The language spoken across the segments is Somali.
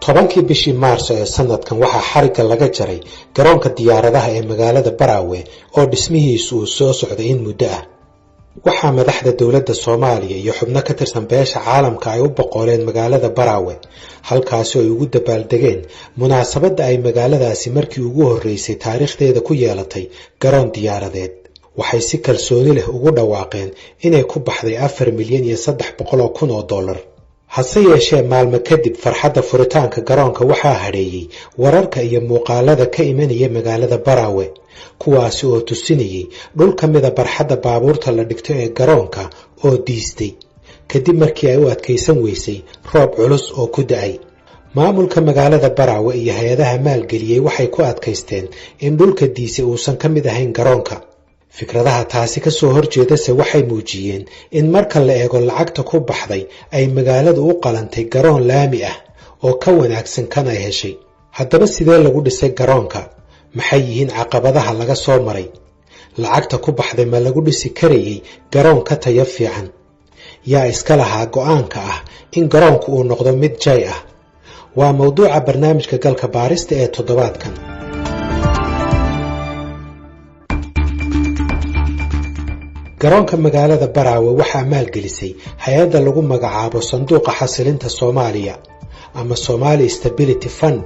tobankii bishii Maarso ee sanadkan waxaa xariga laga jaray garoonka diyaaradaha ee magaalada Baraawe oo dhismihiisu uu soo socday in muddo ah. waxaa madaxda dawladda Soomaaliya iyo xubno ka tirsan beesha caalamka ay u boqoleen magaalada Baraawe halkaas oo ay ugu dabaaldegeen munaasabadda ay magaaladaasi markii ugu horeysay taariikhdeeda ku yeelatay garoon diyaaradeed. waxay si kalsooni leh ugu dhawaaqeen inay ku baxday 4 milyan iyo 300 kun oo dollar. hase yeeshee maalmo kadib farxadda furitaanka garoonka waxaa hadheeyay wararka iyo muuqaalada ka imanaya magaalada Baraawe kuwaasi oo tusinayay dhul ka mid ah barxadda baabuurta la dhigto ee garoonka oo diistay kadib markii ay u adkaysan weysay roob culus oo ku da'ay. maamulka magaalada Baraawe iyo hay'adaha maalgeliyay waxay ku adkaysteen in dhulka diisay uusan ka mid ahayn garoonka. fikradaha taasi ka soo horjeedase waxay muujiyeen in marka la eego lacagta ku baxday ay magaaladu u qalantay garoon laami ah oo ka wanaagsan kan ay heshay. haddaba sidee lagu dhisay garoonka? maxay yihiin caqabadaha laga soo maray? lacagta ku baxday ma lagu dhisi karayay garoon ka tayo fiican? yaa iska lahaa go'aanka ah in garoonku uu noqdo mid jay ah? waa mawduuca barnaamijka galka baarista ee toddobaadkan. garoonka magaalada Baraawe waxaa maalgelisay hay'adda lagu magacaabo Sanduuqa Xasilinta Soomaaliya ama Somali Stability Fund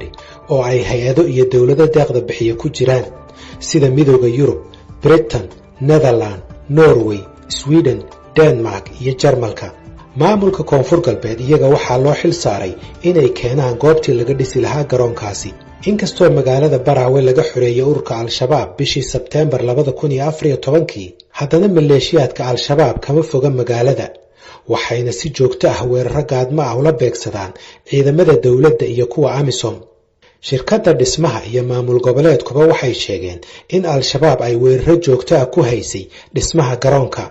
oo ay hay'ado iyo dawlado deeqda bixiya ku jiraan sida Midowga Yurub, Britain, Netherlands, Norway, Sweden, Denmark iyo Jarmalka. maamulka Koonfur Galbeed iyaga waxaa loo xil saaray inay keenaan goobtii laga dhisi lahaa garoonkaasi. inkastoo magaalada Baraawe laga xoreeyay ururka Al-Shabaab bishii Sebteembar 2014 haddana maleeshiyaadka Al-Shabaab kama foga magaalada waxayna si joogto ah weeraro gaadmo ah ula beegsadaan ciidamada dawladda iyo kuwa AMISOM. shirkadda dhismaha iyo maamul goboleedkuba waxay sheegeen in Al-Shabaab ay weeraro joogto ah ku haysay dhismaha garoonka,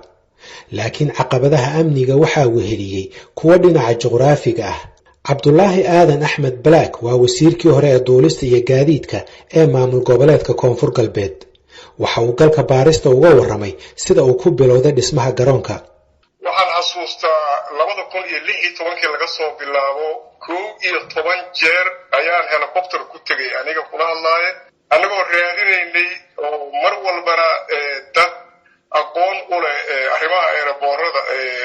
laakiin caqabadaha amniga waxaa weheliyay kuwa dhinaca juqraafiga ah. Cabdullaahi Aadan Axmed Black waa wasiirkii hore ee duulista iyo gaadiidka ee maamul goboleedka Koonfur Galbeed. waxa uu galka baarista uga warramay sida uu ku bilowday dhismaha garoonka. waxaan xasuustaa 2016 laga soo bilaabo 11 jeer ayaan helicopter ku tagay aniga kula hadlaaye anagoo raadinaynay oo mar walbana dad aqoon u leh arrimaha aeroboorada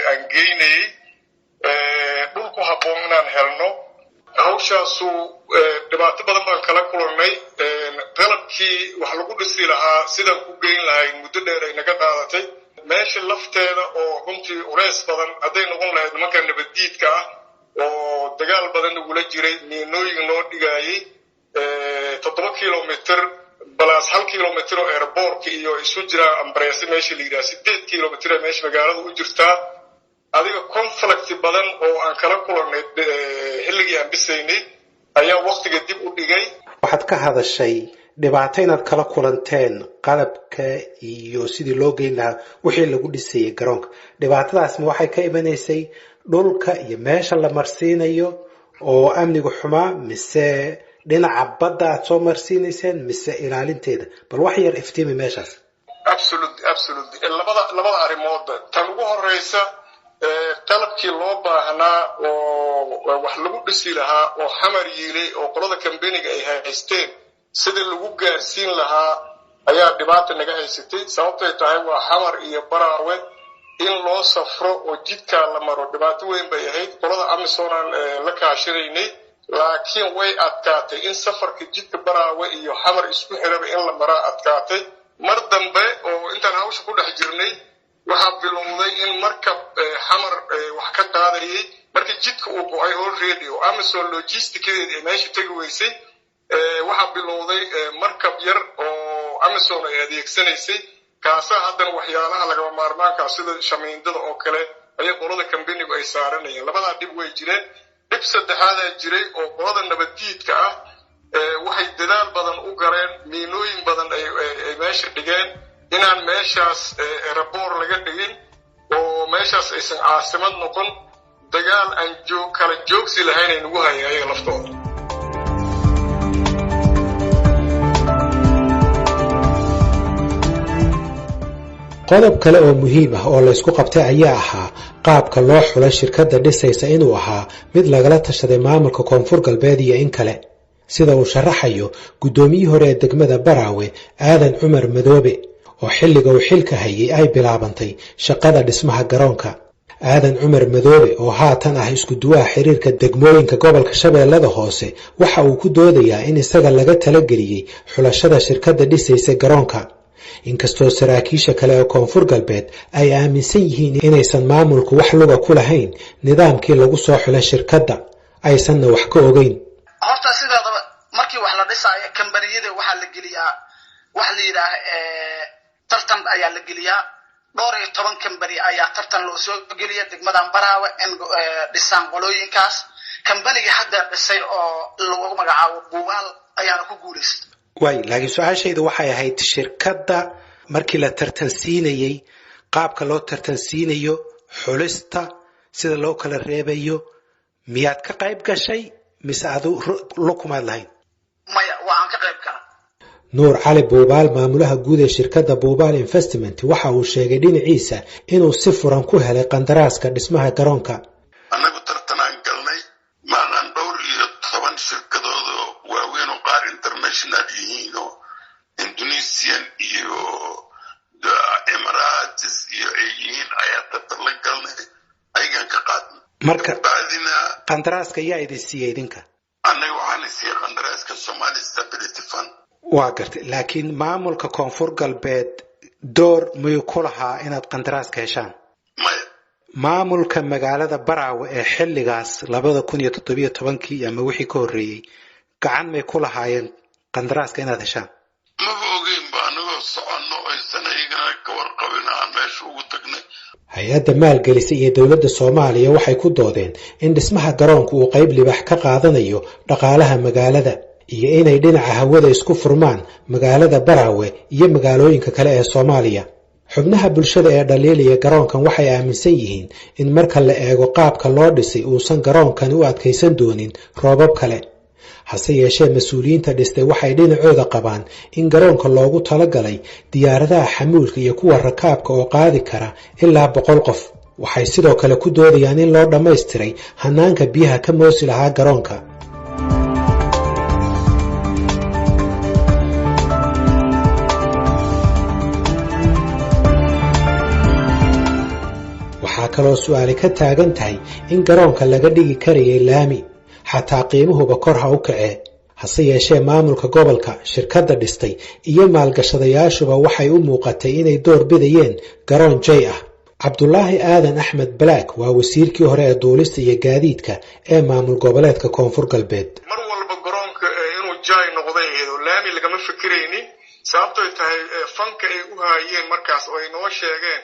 aan geynayay dhulku habboon inaan helno. hawshaasu dhibaato badan baan kala kulannay. qalabkii wax lagu dhisi lahaa sidaan ku geyn lahayn muddo dheer ay naga qaadatay. meesha lafteeda oo runtii culays badan hadday noqon lahayd nimanka nabaddiidka ah oo dagaal badan nagula jiray miinooyin noo dhigaayay 7 kilomitir balaas 1 kilomitir oo airportka iyo isu jira ambareesi meesha la yidhaha 8 kilomitir ee meesha magaalada u jirtaa. adiga conflict badan oo aan kala kulannay xilligii aan dhisaynay ayaa waqtiga dib u dhigay. waxaad ka hadashay dhibaato inaad kala kulanteen qalabka iyo sidii loo geyn lahaa wixii lagu dhisayay garoonka. dhibaatadaasna waxay ka imanaysay dhulka iyo meesha la marsiinayo oo amniga xumaa mise dhinaca badda aad soo marsiinayseen mise ilaalinteeda? bal wax yar iftiimi meeshaas. absolutely labada arrimood tan ugu horeysa qalabkii loo baahnaa oo wax lagu dhisi lahaa oo xamar yiilay oo qolada kambaniga ay haysteen sidii lagu gaarsiin lahaa ayaa dhibaato naga haysatay. sababtay tahay waa xamar iyo Baraawe in loo safro oo jidka la maro dhibaato weyn bay ahayd. qolada AMISOM aan la kaashanaynay laakiin way adkaatay in safarka jidka Baraawe iyo xamar isku xiraba in la maraa adkaatay. mar dambe oo intaan hawsha ku dhex jirnay waxaa bilowday in markab xamar wax ka qaadayay markii jidka uu go'ay already oo AMISOM logisticadeeda ay meesha tagi weysay. waxaa bilowday markab yar oo AMISOM ay adeegsanaysay kaasa haddana waxyaalaha lagama maarmaanka sida shamiindada oo kale ayay qolada kambanigu ay saaranayeen. labadaa dhib way jireen. dhib saddexaadaa jiray oo qolada nabaddiidka ah waxay dadaal badan u gareen miinooyin badan ay meesha dhigeen inaan meeshaas airport laga dhigin oo meeshaas aysan caasimad noqon. dagaal aan kala joogsi lahayn ay nagu hayeen ayaga laftooda. qodob kale oo muhiim ah oo la isku qabtay ayaa ahaa qaabka loo xulay shirkadda dhisaysa inuu ahaa mid lagala tashaday maamulka koonfur galbeed iyo in kale sida uu sharaxayo guddoomiyihii hore ee degmada Baraawe Aadan Cumar Madoobe oo xilliga uu xilka hayay ay bilaabantay shaqada dhismaha garoonka. Aadan Cumar Madoobe oo haatan ah isku duwaha xiriirka degmooyinka gobolka Shabeellada Hoose waxa uu ku doodayaa in isaga laga talageliyay xulashada shirkadda dhisaysa garoonka, inkastoo saraakiisha kale ee koonfur galbeed ay aaminsan yihiin inaysan maamulku wax luga ku lahayn nidaamkii lagu soo xulay shirkadda, aysanna wax ka ogeyn. horta sidaadaba markii wax la dhisaayo kambaniyada waxa la geliyaa wax la yiraahdo tartan ayaa la geliyaa 12 kambani ayaa tartan loo soo geliya degmadan Baraawe in dhisaan qolooyinkaas. kambaniga hadda dhisay oo lagu magacaabo Buubaal ayaana ku guuleystay. laakiin su'aashaydu waxay ahayd shirkadda markii la tartansiinayay qaabka loo tartansiinayo xulista sida loo kala reebayo miyaad ka qayb gashay mise adu lukumaad lahayn? maya waan ka qayb galay. Nuur Cali Buubaal maamulaha guud ee shirkadda Buubaal Investment waxa uu sheegay dhinaciisa inuu si furan ku helay qandaraaska dhismaha garoonka. anagu tartanaan galnay maalan 12 shirkadood oo waaweyn oo qaar international yihiin oo Indonesian iyo Emirates iyo ay yihiin ayaa tartan la galnay ayagan ka qaadnay. marka baadina qandaraaska yaa idin siiyay idinka? anagu waxaan siiyay qandaraaska Somali Stability Fund. waa gartay, laakiin maamulka koonfur galbeed door miyuu ku lahaa inaad qandaraaska heshaan? maya. maamulka magaalada Baraawe ee xilligaas 2017 ama wixii ka horreeyay gacan may ku lahaayeen qandaraaska inaad heshaan? ma ogeyn baa anagoo soconno aysan ayagana ka warqabin aan meesha ugu tagnay. hay-adda maalgelisay iyo dowladda Soomaaliya waxay ku doodeen in dhismaha garoonku uu qayb libax ka qaadanayo dhaqaalaha magaalada iyo inay dhinaca hawada isku furmaan magaalada Baraawe iyo magaalooyinka kale ee Soomaaliya. xubnaha bulshada ee dhaliilaya garoonkan waxay aaminsan yihiin in marka la eego qaabka loo dhisay uusan garoonkan u adkaysan doonin roobab kale. hase yeeshee mas'uuliyiinta dhistay waxay dhinacooda qabaan in garoonka loogu talagalay diyaaradaha xamuulka iyo kuwa rakaabka oo qaadi kara ilaa 100 qof. waxay sidoo kale ku doodayaan in loo dhammaystiray hanaanka biyaha ka moosi lahaa garoonka. waxaa kaloo su'aali ka taagan tahay in garoonka laga dhigi karayay laami xataa qiimuhuba kor ha u kacee. hase yeeshee maamulka gobolka, shirkadda dhistay iyo maalgashadayaashuba waxay u muuqatay inay door bidayeen garoon jay ah. Cabdulaahi Aadan Axmed Black waa wasiirkii hore ee duulista iyo gaadiidka ee maamul goboleedka koonfur galbeed. mar walba garoonka inuu jay noqday laami lagama fikiraynin sababtoo tahay fanka ay u haayeen markaas oo ay noo sheegeen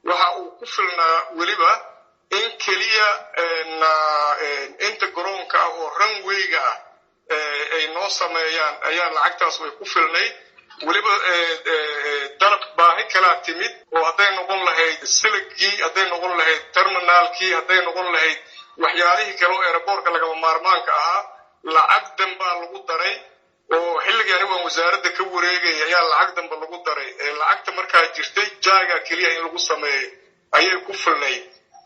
waxa uu ku filnaa weliba in keliya inta garoonka ah oo runwayga ah ay noo sameeyaan ayaa lacagtaas way ku filnay. weliba dalab baahi kala timid oo hadday noqon lahayd siligii, hadday noqon lahayd terminaalkii, hadday noqon lahayd waxyaalihii kale oo airportka lagama maarmaanka ahaa lacag danbaa lagu daray oo xilligii anigu aan wasaaradda ka wareegay ayaa lacag danba lagu daray. lacagta markaa jirtay jaaga keliya in lagu sameeyo ayay ku filnay,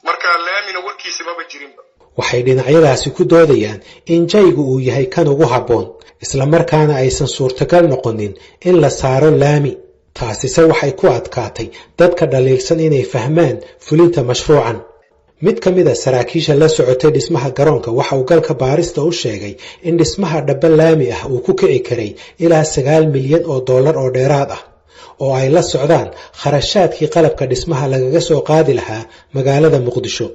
marka laamina warkiisa maba jirinba. waxay dhinacyadaasi ku doodayaan in jaygu uu yahay kan ugu habboon isla markaana aysan suurtagal noqonin in la saaro laami. taasise waxay ku adkaatay dadka dhaliilsan inay fahmaan fulinta mashruucan. mid ka mid a saraakiisha la socotay dhismaha garoonka waxa uu galka baarista u sheegay in dhismaha dhaba laami ah uu ku kici karay ilaa $9 milyan oo dheeraad ah oo ay la socdaan kharashaadkii qalabka dhismaha lagaga soo qaadi lahaa magaalada Muqdisho.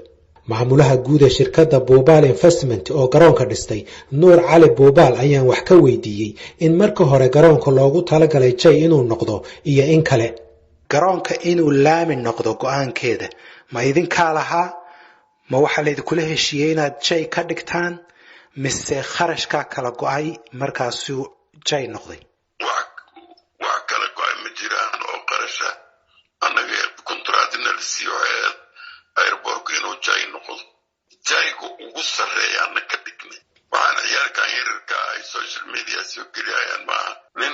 maamulaha guud ee shirkadda Buubaal Investment oo garoonka dhistay Nuur Cali Buubaal ayaan wax ka weydiiyey in marka hore garoonka loogu talagalay jay inuu noqdo iyo in kale. garoonka inuu laami noqdo go'aankeeda ma idinkaa lahaa? ma waxaa laydinkula heshiiyey inaad jay ka dhigtaan mise kharashkaa kala go'ay markaasuu jay noqday? wax kala go'ay ma jiraan oo qarasha annaga kontraadina la siiyo airportka inuu jay noqdo. jaygu ugu sarreeyaana ka dhignay. waxaan ciyaalkan hirarka ay social media soo geliyayaan maaha nin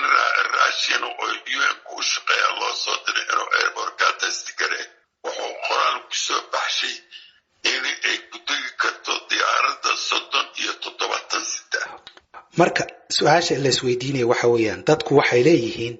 raashin oo UN-ku u shaqeeya loo soo diray inuu airportka testi gare wuxuu qoraal ku soo baxshay marka su'aasha la isweydiinaya waxa weeyaan dadku waxay leeyihiin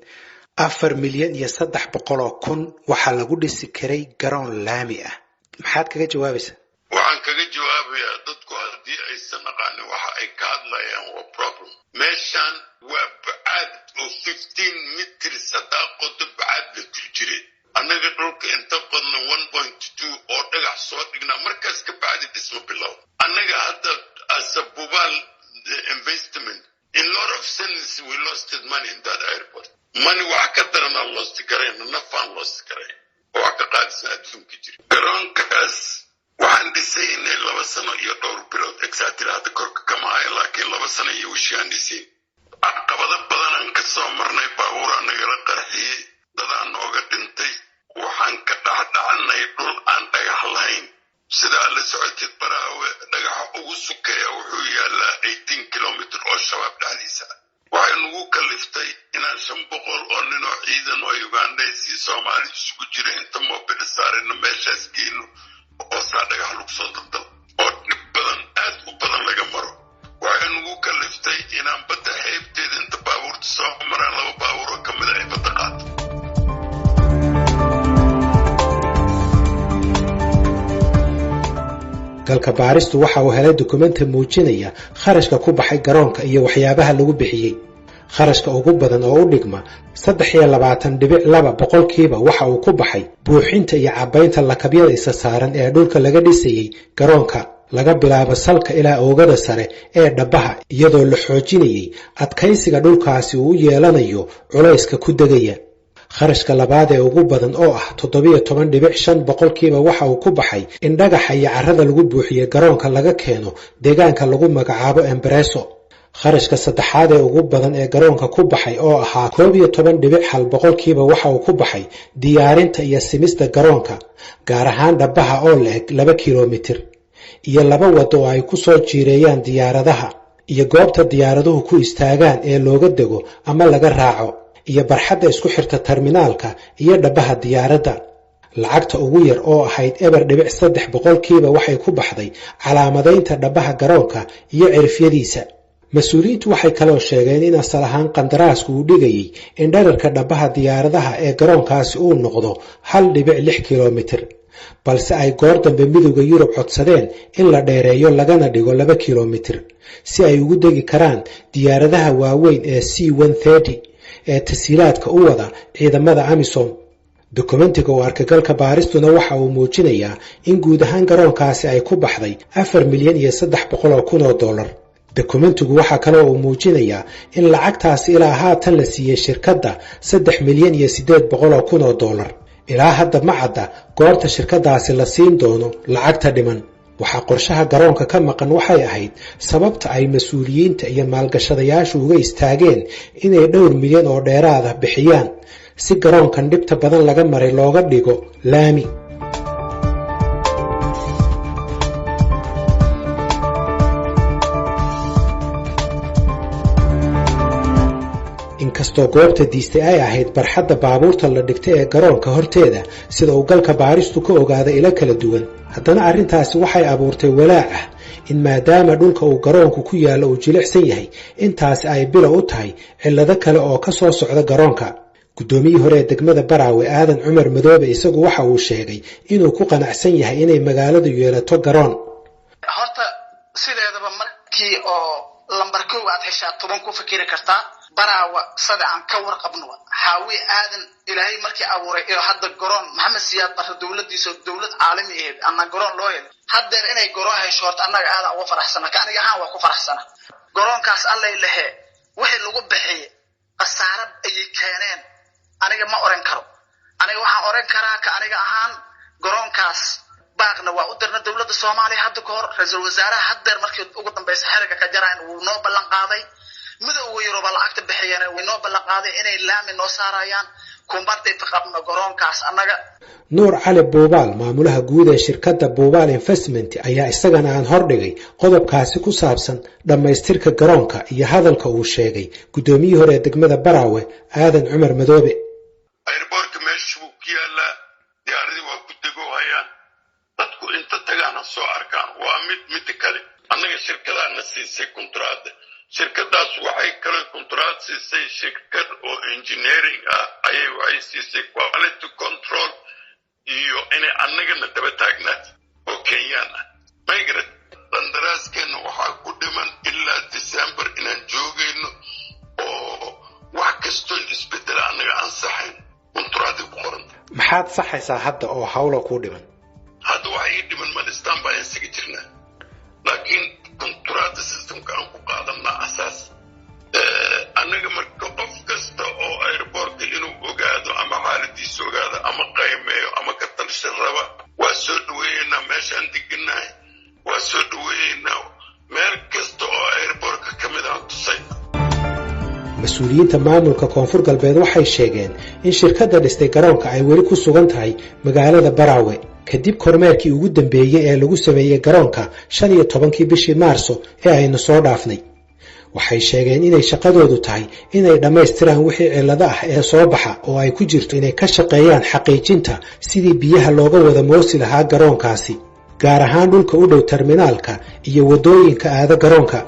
4,300,000 waxa lagu dhisi karay garoon laami ah maxaad kaga jawaabaysaa waxaan kaga jawaabayaa dadku haddii aysan aqaanin waxa ay ka hadlayaan waa problem meeshan waa bacaad oo 15 meters hadaa qodo bacaad la jir jiray annaga dhulka inta qodna 1.2 oo dhagax soo dhignaa markaas ka bacdi dhismo bilow annaga hadda asabubaal investment in lot of sense we lost money in that airport money wax ka darana lost garayna nafaan lost garay oo ka qaadsan adduunka jira garoonkaas waxaan dhisaynay 2 sano iyo dhowr bilood exactly hadda korka kama hayo laakiin 2 sano iyo wishiyaan dhisay caqabado badan aan ka soo marnay baabuuraan nagala qarxiyey dadaan nooga dhintay waxaan ka dhaxdhacanay dhul aan dhagax lahayn sida la socotid Baraawe dhagaxa ugu sukeeya wuxuu yaalaa 18 kilomitir oo shabaab dhexdiisa waxay nagu kaliftay inaan 500 oo nin oo ciidan oo Ugandese iyo Soomaali isugu jira inta mobil saarayna meeshaas geeno oo saa dhagax lagu soo daldal oo dhib badan aad u badan laga maro waxay nagu kaliftay inaan badda xeebteeda inta baabuurta soo maraan 2 baabuur oo kamid ah badda qaato galka baaristu waxa uu helay dukumeenti muujinaya kharashka ku baxay garoonka iyo waxyaabaha lagu bixiyay kharashka ugu badan oo u dhigma 23.2% waxa uu ku baxay buuxinta iyo cabaynta lakabyada isa saaran ee dhulka laga dhisayay garoonka laga bilaabo salka ilaa oogada sare ee dhabaha iyadoo la xoojinayay adkaysiga dhulkaasi uu yeelanayo culayska ku degaya kharashka labaad ee ugu badan oo ah 17.5% waxa uu ku baxay in dhagaxa iyo carrada lagu buuxiyo garoonka laga keeno deegaanka lagu magacaabo Empreso kharashka saddexaad ee ugu badan ee garoonka ku baxay oo ahaa 11.1% waxa uu ku baxay diyaarinta iyo simista garoonka gaar ahaan dhabaha oo leeg 2 kiiloomitir iyo 2 wado oo ay ku soo jiireeyaan diyaaradaha iyo goobta diyaaraduhu ku istaagaan ee looga dego ama laga raaco iyo barxadda isku xirta terminaalka iyo dhabaha diyaaradda lacagta ugu yar oo ahayd 3% waxay ku baxday calaamadaynta dhabaha garoonka iyo cirifyadiisa mas'uuliyiintu waxay kaloo sheegeen in asal ahaan qandaraasku uu dhigayay in dhererka dhabaha diyaaradaha ee garoonkaasi uu noqdo 1.6 kiiloomitir balse ay goor dambe midowga Yurub codsadeen in la dheereeyo lagana dhigo 2 kiiloomitir si ay ugu degi karaan diyaaradaha waaweyn ee C-130 ee tasiilaadka u wada ciidamada AMISOM dokumentiga oo arkagalka baaristuna waxa uu muujinayaa in guud ahaan garoonkaasi ay ku baxday 4,300,000 dollar dokumentigu waxa kale oo uu muujinayaa in lacagtaasi ilaa haatan la siiyay shirkadda 3,800,000 dollar ilaa hadda ma cadda goorta shirkadaasi la siin doono lacagta dhiman waxa qorshaha garoonka ka maqan waxay ahayd sababta ay mas'uuliyiinta iyo maalgashadayaashu uga istaageen inay dhowr milyan oo dheeraad ah bixiyaan si garoonkan dhibta badan laga maray looga dhigo laami inkastoo goobta diistay ay ahayd barxadda baabuurta la dhigtay ee garoonka horteeda sida uu galka baaristu ka ogaaday ila kala duwan haddana arrintaasi waxay abuurtay walaac ah in maadaama dhulka uu garoonku ku yaalo uu jilicsan yahay intaasi ay bilow u tahay cillado kale oo ka soo socda garoonka guddoomiyihii hore ee degmada Baraawe Aadan Cumar Madoobe isagu waxa uu sheegay inuu ku qanacsan yahay inay magaaladu yeelato garoon horta sideedaba markii oo lambar 1 aad heshaa 10 ku fikiri kartaa Baraawe sida aan ka warqabno xaawi aadan ilaahay markii abuuray ee hadda garoon Maxamed Siyaad Barre dawladdiisa dawlad caalami ah ana garoon loo helo hadda inay garoon hesho horta annaga aad ugu faraxsana ka aniga ahaan waa ku faraxsana garoonkaas allay lehe wixii lagu bixiyay qasaarad ay keeneen aniga ma oran karo aniga waxaan oran karaa ka aniga ahaan garoonkaas baaqna waa u dirna dawladda Soomaaliya hadda ka hor ra'iisul wasaaraha hadda markii ugu dambeysay xiriga ka jaraan uu noo ballan qaaday midowga Yurub lacagta bixiyeen way noo ballan qaaday inay laami noo saarayaan kumbartay qabna garoonkaas annaga Nuur Cali Buubaal maamulaha guud ee shirkadda Buubaal Investment ayaa isagana aan hordhigay qodobkaasi ku saabsan dhamaystirka garoonka iyo hadalka uu sheegay guddoomiyihii hore ee degmada Baraawe Aadan Cumar Madoobe airportka meeshu ku yaala diyaaradii waa ku degoohayaan dadku inta tagaana soo arkaan waa mid kale annaga shirkadaana siisay kontraad shirkadaas waxay kale kontract siisay shirkad oo engineering ah ayay waxay siisay quality control iyo inay annagana daba taagnaad oo Kenyaan ah migrant qandaraaskeena waxaa ku dhiman ilaa December inaan joogayno oo wax kastoo isbedel annaga aan saxayn kontract ku qoran maxaad saxaysaa hadda oo hawlo ku dhiman hadda waxay dhiman Madistan baa isaga jirnaa laakiin kontract systemka aan ku qaadanaa asaas annaga marka qof kasta oo airportka inuu ogaado ama xaaladiisa ogaado ama qiimeeyo ama ka talshan raba waa soo dhaweeynaa meeshaan deganahay waa soo dhaweeynaa meel kasta oo airportka ka mid ah tusay mas-uuliyiinta maamulka koonfur galbeed waxay sheegeen in shirkadda dhistay garoonka ay weli ku sugan tahay magaalada Baraawe kadib kormeerkii ugu dambeeyay ee lagu sameeyay garoonka 15kii bishii Maarso ee aynu soo dhaafnay waxay sheegeen inay shaqadoodu tahay inay dhameystiraan wixii cilado ah ee soo baxa oo ay ku jirto inay ka shaqeeyaan xaqiijinta sidii biyaha looga wada moosi lahaa garoonkaasi gaar ahaan dhulka u dhow terminaalka iyo wadooyinka aada garoonka